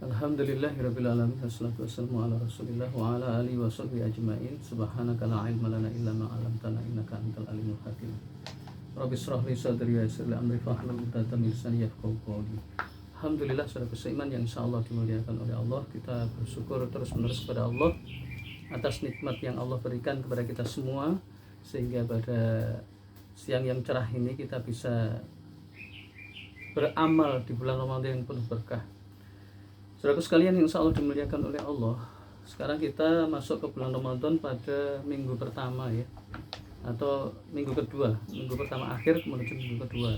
Alhamdulillahirabbil alamin wassalatu wassalamu ala Rasulillah wa ala alihi washabbihi ajmain. Subhanaka la ilma lana illa ma 'allamtana innaka antal alimul hakim. Rabbi shrah li sadri wa yassir li amri wahlul 'uqdatam min lisani yafqahu qawli. Alhamdulillah, saudara seiman yang insyaallah dimuliakan oleh Allah, kita bersyukur terus-menerus kepada Allah atas nikmat yang Allah berikan kepada kita semua, sehingga pada siang yang cerah ini kita bisa beramal di bulan Ramadan yang penuh berkah. Saudaraku sekalian yang insya Allah dimuliakan oleh Allah, sekarang kita masuk ke bulan Ramadan pada minggu pertama ya, atau minggu kedua, minggu pertama akhir menuju minggu kedua.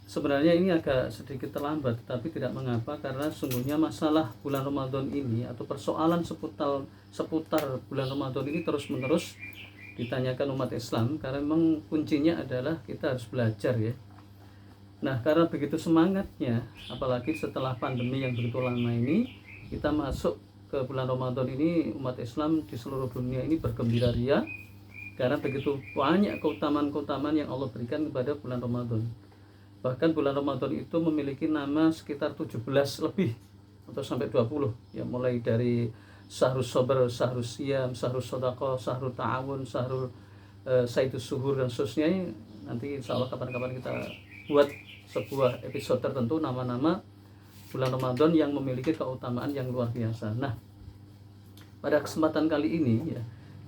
Sebenarnya ini agak sedikit terlambat, tapi tidak mengapa, karena sungguhnya masalah bulan Ramadan ini atau persoalan seputar bulan Ramadan ini terus-menerus ditanyakan umat Islam, karena memang kuncinya adalah kita harus belajar ya. Nah, karena begitu semangatnya, apalagi setelah pandemi yang begitu lama ini, kita masuk ke bulan Ramadan ini, umat Islam di seluruh dunia ini bergembira ria, karena begitu banyak keutamaan-keutamaan yang Allah berikan kepada bulan Ramadan. Bahkan bulan Ramadan itu memiliki nama sekitar 17 lebih, atau sampai 20 ya, mulai dari Syahrul Sabr, Syahrul Siyam, Syahrul Shadaqah, Syahrul Ta'awun, Syahrul Saidus Suhur, dan seterusnya. Nanti insya Allah kapan-kapan kita buat sebuah episode tertentu nama-nama bulan Ramadan yang memiliki keutamaan yang luar biasa. Nah, pada kesempatan kali ini ya,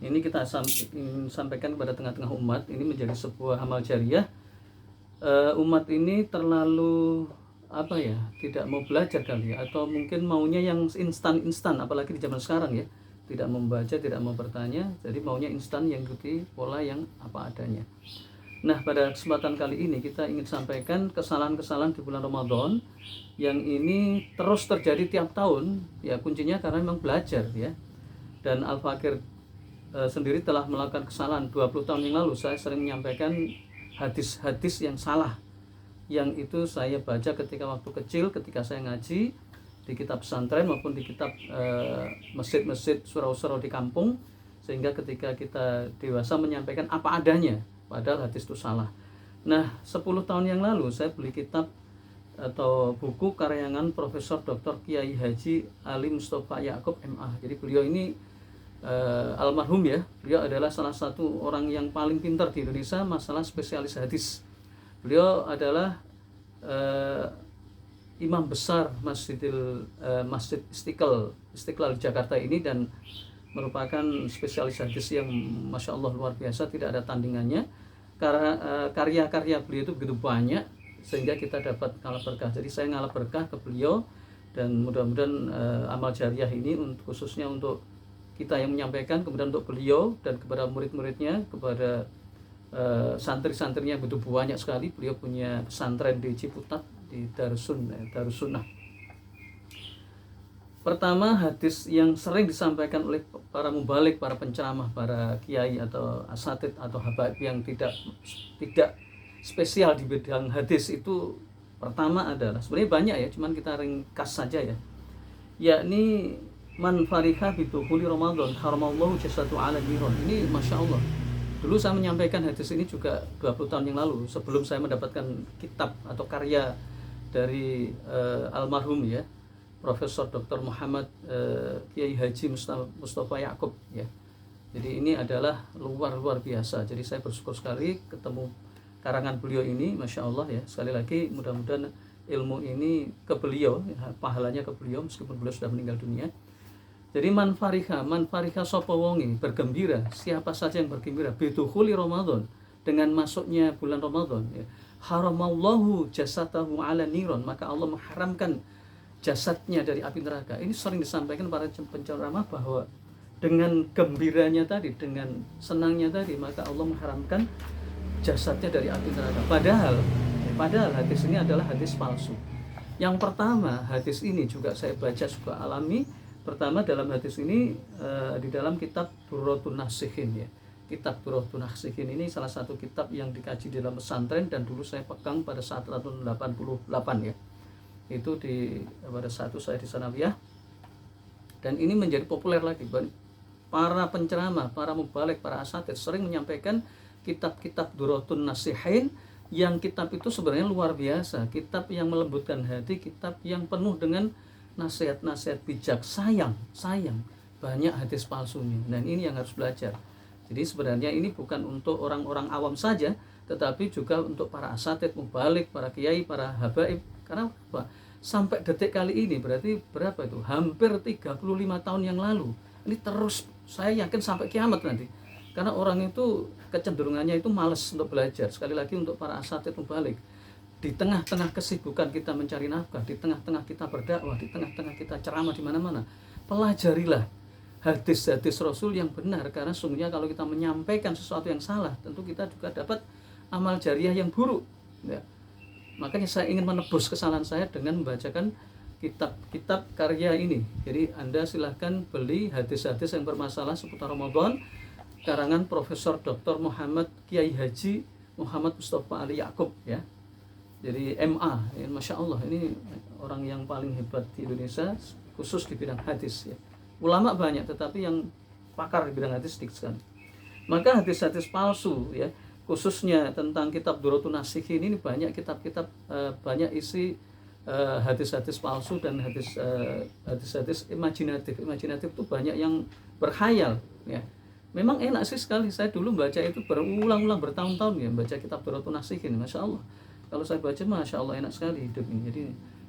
ini kita ingin sampaikan kepada tengah-tengah umat, ini menjadi sebuah amal jariah. Umat ini terlalu tidak mau belajar kali ya, atau mungkin maunya yang instan, apalagi di zaman sekarang ya, tidak membaca, tidak mau bertanya, jadi maunya instan, yang ikuti pola yang apa adanya. Nah, pada kesempatan kali ini kita ingin sampaikan kesalahan-kesalahan di bulan Ramadan yang ini terus terjadi tiap tahun ya, kuncinya karena memang belajar ya. Dan Al-Fakir sendiri telah melakukan kesalahan 20 tahun yang lalu. Saya sering menyampaikan hadis-hadis yang salah, yang itu saya baca ketika waktu kecil, ketika saya ngaji di kitab pesantren maupun di kitab masjid-masjid, surau-surau di kampung, sehingga ketika kita dewasa menyampaikan apa adanya, padahal hadis itu salah. Nah, 10 tahun yang lalu saya beli kitab atau buku karyangan Profesor Dr. Kiai Haji Ali Mustafa Yaakob MA. Jadi beliau ini almarhum ya. Beliau adalah salah satu orang yang paling pintar di Indonesia masalah spesialis hadis. Beliau adalah imam besar Masjid Istiqlal Jakarta ini, dan merupakan spesialis hadis yang Masya Allah luar biasa, tidak ada tandingannya. Karena karya-karya beliau itu begitu banyak, sehingga kita dapat ngalap berkah. Jadi saya ngalap berkah ke beliau, dan mudah-mudahan amal jariah ini khususnya untuk kita yang menyampaikan, kemudian untuk beliau dan kepada murid-muridnya, kepada santri-santrinya begitu banyak sekali. Beliau punya pesantren di Ciputat, di Darussunnah. Pertama, hadis yang sering disampaikan oleh para mubalik, para penceramah, para kiai atau asatid atau habaib yang tidak spesial di bidang hadis itu, pertama adalah, sebenarnya banyak ya, cuman kita ringkas saja ya, yakni man fariha bidukhuli Ramadan haramallahu jasadu ala niron. Ini Masya Allah, dulu saya menyampaikan hadis ini juga 20 tahun yang lalu, sebelum saya mendapatkan kitab atau karya dari almarhum ya, Profesor Dr. Muhammad Kiai Haji Mustafa Yaakob ya. Jadi ini adalah luar biasa. Jadi saya bersyukur sekali ketemu karangan beliau ini, Masya Allah ya. Sekali lagi mudah-mudahan ilmu ini ke beliau ya, pahalanya ke beliau meskipun beliau sudah meninggal dunia. Jadi man fariha sapa wonge, bergembira, siapa saja yang bergembira bidukhuli Ramadan, dengan masuknya bulan Ramadan ya. Haramallahu jasadahu ala niron, maka Allah mengharamkan jasadnya dari api neraka. Ini sering disampaikan para penceramah bahwa dengan gembiranya tadi, dengan senangnya tadi, maka Allah mengharamkan jasadnya dari api neraka. Padahal hadis ini adalah hadis palsu. Yang pertama, hadis ini juga saya baca, juga alami. Pertama, dalam hadis ini di dalam kitab Durratun Nasihin ya. Kitab Durratun Nasihin ini salah satu kitab yang dikaji dalam pesantren, dan dulu saya pegang pada saat tahun 88 ya. Itu pada saat saya di Sanawiyah, dan ini menjadi populer lagi. Para penceramah, para mubalik, para asatid sering menyampaikan kitab-kitab Durratun Nasihin, yang kitab itu sebenarnya luar biasa, kitab yang melembutkan hati, kitab yang penuh dengan nasihat-nasihat bijak. Sayang banyak hadis palsunya, dan ini yang harus belajar. Jadi sebenarnya ini bukan untuk orang-orang awam saja, tetapi juga untuk para asatid, mubalik, para kiai, para habaib. Karena apa? Sampai detik kali ini berarti berapa itu? Hampir 35 tahun yang lalu. Ini terus, saya yakin sampai kiamat nanti. Karena orang itu kecenderungannya itu malas untuk belajar. Sekali lagi untuk para asatid, mubalik, di tengah-tengah kesibukan kita mencari nafkah, di tengah-tengah kita berdakwah, di tengah-tengah kita ceramah di mana-mana, pelajarilah hadis-hadis Rasul yang benar. Karena sungguhnya kalau kita menyampaikan sesuatu yang salah, tentu kita juga dapat amal jariah yang buruk ya. Makanya saya ingin menebus kesalahan saya dengan membacakan kitab-kitab karya ini. Jadi Anda silahkan beli hadis-hadis yang bermasalah seputar Ramadan karangan Profesor Dr. Muhammad Kiai Haji Muhammad Mustafa Ali Ya'qub ya. Jadi MA ya, Masya Allah, ini orang yang paling hebat di Indonesia khusus di bidang hadis ya. Ulama banyak, tetapi yang pakar di bidang hadis sedikit sekali. Maka hadis-hadis palsu ya, khususnya tentang kitab Durratun Nasikhin ini banyak kitab-kitab banyak isi hadis-hadis palsu dan hadis-hadis imajinatif itu banyak yang berkhayal ya. Memang enak sih sekali, saya dulu baca itu berulang-ulang bertahun-tahun ya, baca kitab Durratun Nasikhin. Masya Allah, kalau saya baca Masya Allah enak sekali hidup ini. Jadi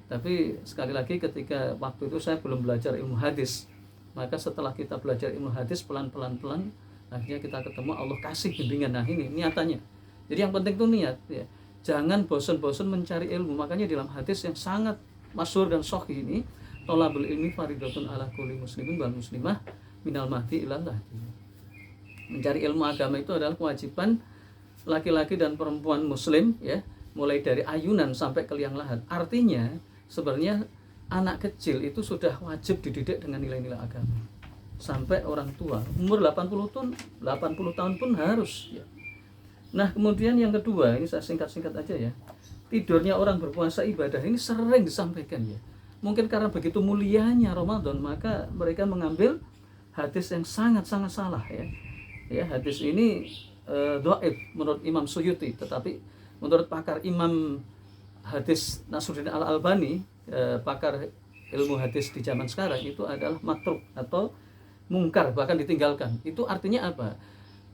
tapi sekali lagi ketika waktu itu saya belum belajar ilmu hadis, maka setelah kita belajar ilmu hadis pelan-pelan akhirnya kita ketemu, Allah kasih bimbingan. Nah ini niatannya. Jadi yang penting itu niat ya. Jangan bosan-bosan mencari ilmu. Makanya dalam hadis yang sangat masyhur dan sahih ini, thalabul ilmi faridatun ala kulli muslimin wal muslimah minal mahdi ilal lahdi. Mencari ilmu agama itu adalah kewajiban laki-laki dan perempuan muslim ya, mulai dari ayunan sampai ke liang lahat. Artinya sebenarnya anak kecil itu sudah wajib dididik dengan nilai-nilai agama. Sampai orang tua, umur 80 tahun pun harus ya. Nah, kemudian yang kedua, ini saya singkat-singkat aja ya. Tidurnya orang berpuasa ibadah ini sering disampaikan ya. Mungkin karena begitu mulianya Ramadan, maka mereka mengambil hadis yang sangat-sangat salah ya. Ya, hadis ini dhaif menurut Imam Suyuti, tetapi menurut pakar Imam hadis Nasruddin Al-Albani, pakar ilmu hadis di zaman sekarang, itu adalah matruk atau mungkar, bahkan ditinggalkan. Itu artinya apa?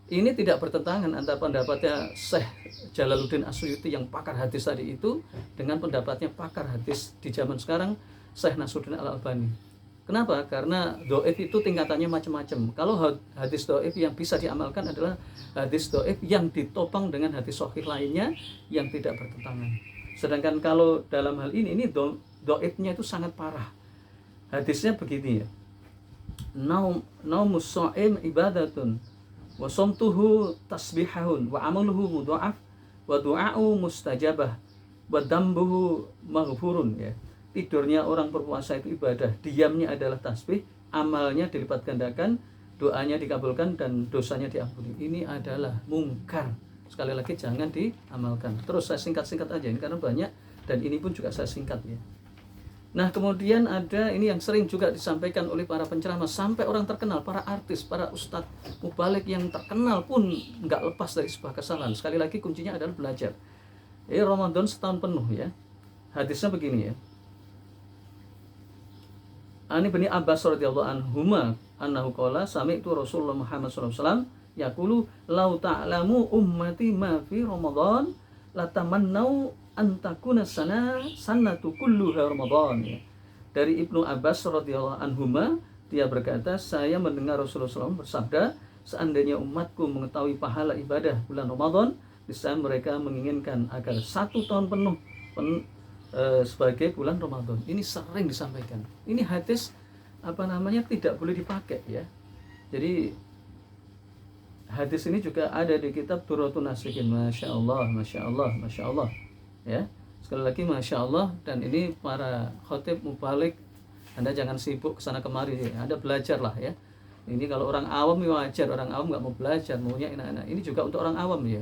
Ini tidak bertentangan antara pendapatnya Syekh Jalaluddin As-Suyuti yang pakar hadis tadi itu dengan pendapatnya pakar hadis di zaman sekarang Syekh Nasruddin Al-Albani. Kenapa? Karena dhaif itu tingkatannya macam-macam. Kalau hadis dhaif yang bisa diamalkan adalah hadis dhaif yang ditopang dengan hadis sahih lainnya yang tidak bertentangan. Sedangkan kalau dalam hal ini dhaifnya itu sangat parah. Hadisnya begini ya. Naumus shaim ibadatun wa shamtuhu tasbihahun wa amaluhu mudha'af wa du'a'u mustajabah wa dambuhu maghfurun ya. Tidurnya orang berpuasa itu ibadah, diamnya adalah tasbih, amalnya dilipat gandakan, doanya dikabulkan dan dosanya diampuni. Ini adalah mungkar. Sekali lagi jangan diamalkan. Terus saya singkat-singkat aja ini karena banyak dan ini pun juga saya singkat ya. Nah, kemudian ada ini yang sering juga disampaikan oleh para penceramah sampai orang terkenal, para artis, para ustadz mubalik yang terkenal pun nggak lepas dari sebuah kesalahan. Sekali lagi kuncinya adalah belajar. Ramadan setahun penuh ya. Hadisnya begini ya. Ani bin Abbas radhiyallahu anhuma annahu qala sami'tu Rasulullah Muhammad sallallahu alaihi wasallam yaqulu lau ta'lamu ummati ma fi Ramadan latamannau an takuna sanatu kulluha Ramadan ya. Dari Ibnu Abbas radhiyallahu anhuma, dia berkata, saya mendengar Rasulullah SAW bersabda, seandainya umatku mengetahui pahala ibadah bulan Ramadan, niscaya mereka menginginkan agar 1 tahun penuh sebagai bulan Ramadan. Ini sering disampaikan. Ini hadis tidak boleh dipakai ya. Jadi hadis ini juga ada di kitab Durratun Nasikhin. Masya Allah, Masya Allah, Masya Allah ya. Sekali lagi Masya Allah. Dan ini para khotib mubalik, Anda jangan sibuk kesana kemari ya. Anda belajarlah ya. Ini kalau orang awam wajar, orang awam nggak mau belajar, maunya enak-enak. Ini juga untuk orang awam ya.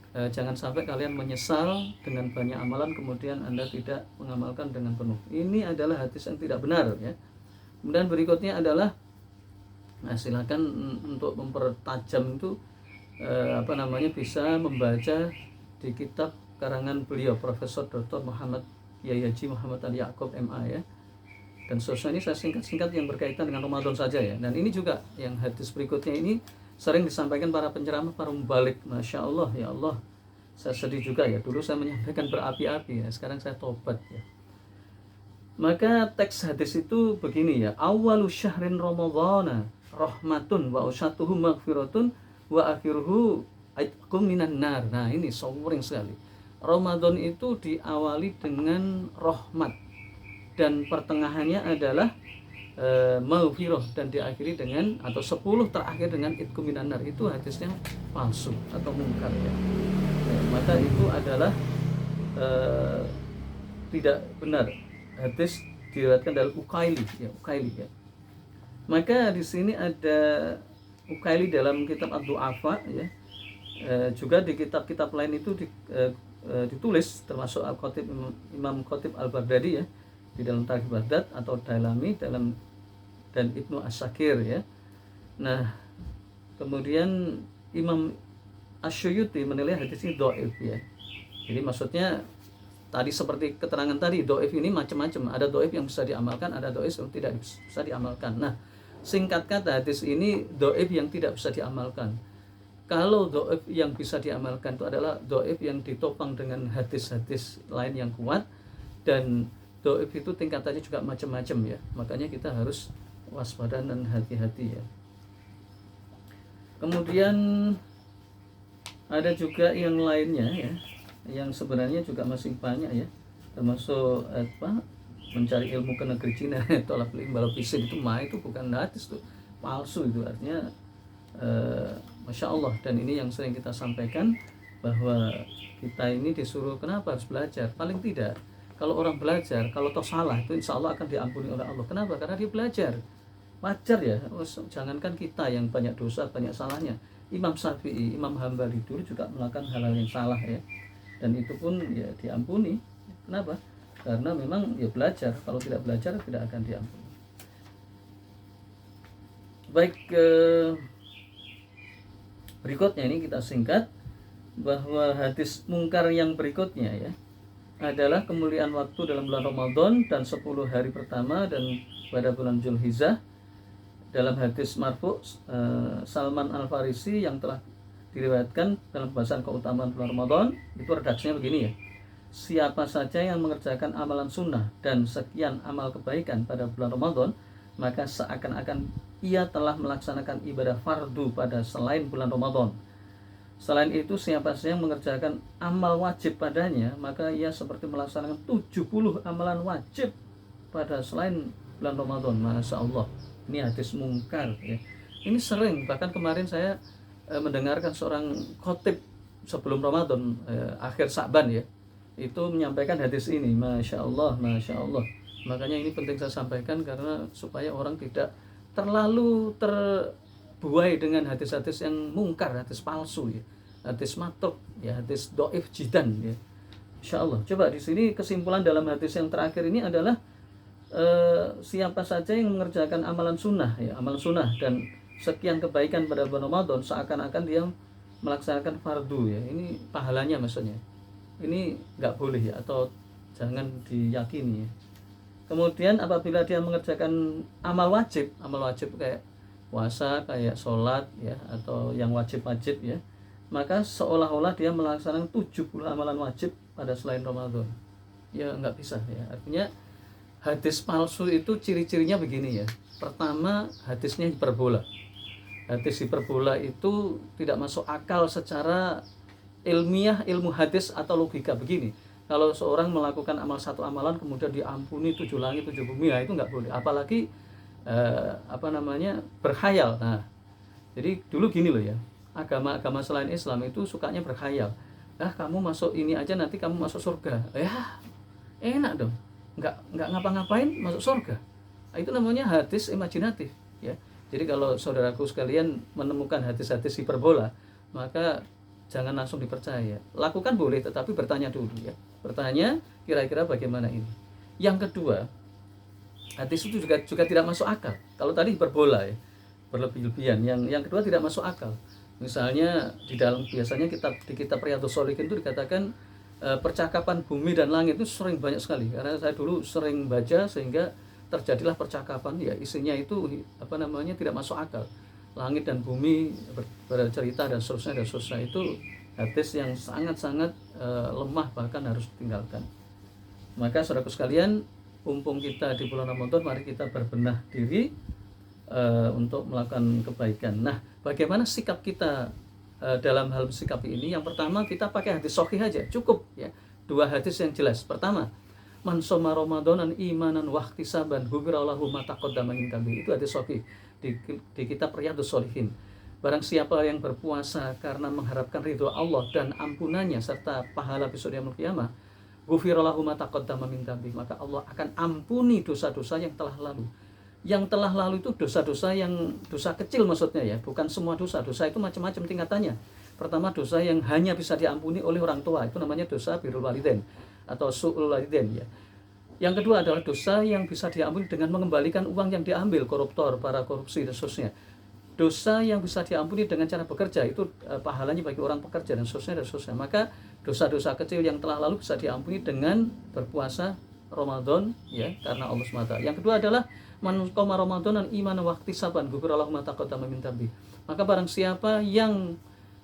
Jangan sampai kalian menyesal dengan banyak amalan kemudian Anda tidak mengamalkan dengan penuh. Ini adalah hadis yang tidak benar ya. Kemudian berikutnya adalah silakan untuk mempertajam itu bisa membaca di kitab karangan beliau Profesor Dr. Muhammad Kiai Haji Muhammad Ali Ya'qub MA ya. Dan seterusnya ini saya singkat-singkat yang berkaitan dengan Ramadan saja ya. Dan ini juga yang hadis berikutnya ini sering disampaikan para penceramah, para mubalik. Masya Allah, ya Allah, saya sedih juga ya. Dulu saya menyampaikan berapi-api ya, sekarang saya tobat ya. Maka teks hadis itu begini ya. Awalu syahrin Ramadhana rahmatun wa usatuhu maghfiratun wa akhiruhu aitqum minan nar. Nah ini sering sekali. Ramadan itu diawali dengan rahmat dan pertengahannya adalah maghfirah dan diakhiri dengan atau 10 terakhir dengan itqum minan nar. Itu hadisnya palsu atau mungkar ya. Maka itu adalah tidak benar. Hadis diriwayatkan dari Uqaili ya. Maka di sini ada Uqaili dalam kitab Ad-Du'afa ya. Juga di kitab-kitab lain itu ditulis, termasuk Al-Khatib Imam Khatib Al-Baghdadi ya, di dalam Tarikh Baghdad atau Dailami dan Ibnu As-Sakir ya. Nah, kemudian Imam Asy-Syuyuti menilai hadis ini dhaif ya. Jadi maksudnya tadi seperti keterangan tadi, dhaif ini macam-macam. Ada dhaif yang bisa diamalkan, ada dhaif yang tidak bisa diamalkan. Nah, singkat kata hadis ini dhaif yang tidak bisa diamalkan. Kalau dhaif yang bisa diamalkan itu adalah dhaif yang ditopang dengan hadis-hadis lain yang kuat, dan dhaif itu tingkatannya juga macam-macam ya. Makanya kita harus waspada dan hati-hati ya. Kemudian ada juga yang lainnya ya, yang sebenarnya juga masih banyak ya, termasuk mencari ilmu ke negeri Cina, tolak imbal pisin itu itu bukan hadis tuh, palsu itu artinya. Masya Allah, dan ini yang sering kita sampaikan bahwa kita ini disuruh kenapa harus belajar. Paling tidak kalau orang belajar, kalau toh salah itu insya Allah akan diampuni oleh Allah. Kenapa? Karena dia belajar. Wajar ya, jangankan kita yang banyak dosa, banyak salahnya. Imam Syafi'i, Imam Hambali dulu juga melakukan hal-hal yang salah ya, dan itu pun ya diampuni. Kenapa? Karena memang ya belajar. Kalau tidak belajar tidak akan diampuni. Baik, berikutnya ini kita singkat bahwa hadis mungkar yang berikutnya ya adalah kemuliaan waktu dalam bulan Ramadan dan 10 hari pertama dan pada bulan Zulhijjah. Dalam hadis marfu Salman Al-Farisi yang telah diriwayatkan dalam pembahasan keutamaan bulan Ramadan, itu redaksinya begini ya. Siapa saja yang mengerjakan amalan sunnah dan sekian amal kebaikan pada bulan Ramadan, maka seakan-akan ia telah melaksanakan ibadah fardu pada selain bulan Ramadan. Selain itu, siapa saja yang mengerjakan amal wajib padanya, maka ia seperti melaksanakan 70 amalan wajib pada selain bulan Ramadan. Masya Allah, ini hadis mungkar ya. Ini sering, bahkan kemarin saya mendengarkan seorang khotib sebelum Ramadan, akhir Sa'ban ya, itu menyampaikan hadis ini. Masya Allah, Masya Allah. Makanya ini penting saya sampaikan karena supaya orang tidak terlalu terbuai dengan hadis-hadis yang mungkar, hadis palsu ya, hadis matruk ya, hadis dhaif jidan ya. Insyaallah. Coba di sini kesimpulan dalam hadis yang terakhir ini adalah siapa saja yang mengerjakan amalan sunnah ya, amalan sunnah dan sekian kebaikan pada bulan Ramadan, seakan-akan dia melaksanakan fardu ya. Ini pahalanya maksudnya. Ini nggak boleh ya, atau jangan diyakini ya. Kemudian apabila dia mengerjakan amal wajib kayak puasa, kayak sholat ya, atau yang wajib-wajib ya, maka seolah-olah dia melaksanakan 70 amalan wajib pada selain Ramadan. Ya nggak bisa ya. Artinya hadis palsu itu ciri-cirinya begini ya. Pertama, hadisnya hiperbola. Hadis hiperbola itu tidak masuk akal secara ilmiah, ilmu hadis atau logika begini. Kalau seorang melakukan satu amalan kemudian diampuni 7 langit 7 bumi, ya itu nggak boleh. Apalagi berkhayal. Nah, jadi dulu gini loh ya, agama-agama selain Islam itu sukanya berkhayal. Kamu masuk ini aja nanti kamu masuk surga. Ya enak dong, nggak ngapa-ngapain masuk surga. Itu namanya hadis imajinatif ya. Jadi kalau saudaraku sekalian menemukan hadis-hadis hiperbola, maka jangan langsung dipercaya. Lakukan boleh, tetapi bertanya dulu ya. Bertanya kira-kira bagaimana ini. Yang kedua, hadis itu juga tidak masuk akal. Kalau tadi hiperbola ya, berlebih-lebihan. Yang kedua tidak masuk akal. Misalnya biasanya di kitab Riyadhus Shalihin itu dikatakan percakapan bumi dan langit itu sering banyak sekali. Karena saya dulu sering baca sehingga terjadilah percakapan ya isinya itu tidak masuk akal. Langit dan bumi bercerita dan seterusnya itu hadis yang sangat-sangat lemah, bahkan harus ditinggalkan. Maka saudaraku sekalian, mumpung kita di bulan Ramadan, mari kita berbenah diri untuk melakukan kebaikan. Nah, bagaimana sikap kita dalam hal sikap ini? Yang pertama, kita pakai hadis sahih aja, cukup ya. 2 hadis yang jelas. Pertama, man shoma ramadanan imanan wahtisaban ghufirallahu ma taqaddama min dhanbi. Itu hadis sahih di kitab Riyadhus Shalihin. Barang siapa yang berpuasa karena mengharapkan ridho Allah dan ampunannya serta pahala besok yaumul qiyamah, ghufirallahu ma taqaddama min dhanbi, maka Allah akan ampuni dosa-dosa yang telah lalu. Yang telah lalu itu dosa-dosa yang dosa kecil maksudnya ya, bukan semua dosa. Dosa itu macam-macam tingkatannya. Pertama, dosa yang hanya bisa diampuni oleh orang tua, itu namanya dosa birrul walidain atau su'ul walidain ya. Yang kedua adalah dosa yang bisa diampuni dengan mengembalikan uang yang diambil koruptor, para korupsi dan seterusnya. Dosa yang bisa diampuni dengan cara bekerja, itu pahalanya bagi orang pekerja dan seterusnya. Maka dosa-dosa kecil yang telah lalu bisa diampuni dengan berpuasa Ramadan ya, karena Allah SWT. Yang kedua adalah man qoma ramadanan imanan wahtisaban ghufirallahu ma taqaddama min dhanbi. Maka barang siapa yang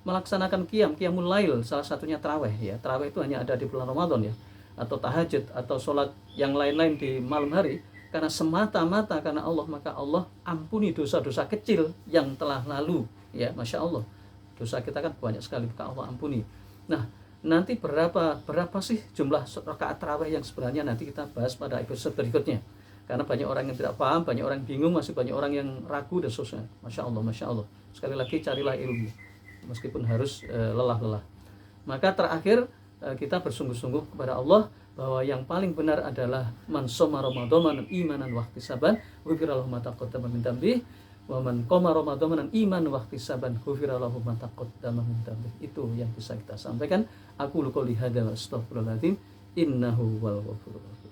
melaksanakan qiyamul lail, salah satunya tarawih ya. Tarawih itu hanya ada di bulan Ramadan ya, atau tahajud atau sholat yang lain-lain di malam hari, karena semata-mata karena Allah, maka Allah ampuni dosa-dosa kecil yang telah lalu ya. Masya Allah, dosa kita kan banyak sekali, maka Allah ampuni. Nah, nanti berapa sih jumlah rakaat tarawih yang sebenarnya, nanti kita bahas pada episode berikutnya, karena banyak orang yang tidak paham, banyak orang bingung, masih banyak orang yang ragu dan seterusnya. Masya Allah. Sekali lagi, carilah ilmu meskipun harus lelah-lelah. Maka terakhir, kita bersungguh-sungguh kepada Allah bahwa yang paling benar adalah man shoma ramadanan imanan wahtisaban ghufirallahu ma taqaddama min dhanbi wa man qoma ramadanan imanan wahtisaban ghufirallahu ma taqaddama min dhanbi. Itu yang bisa kita sampaikan. Aku qouli hadza wa astaghfirullahaladzim, innahu wal ghafurur rahim.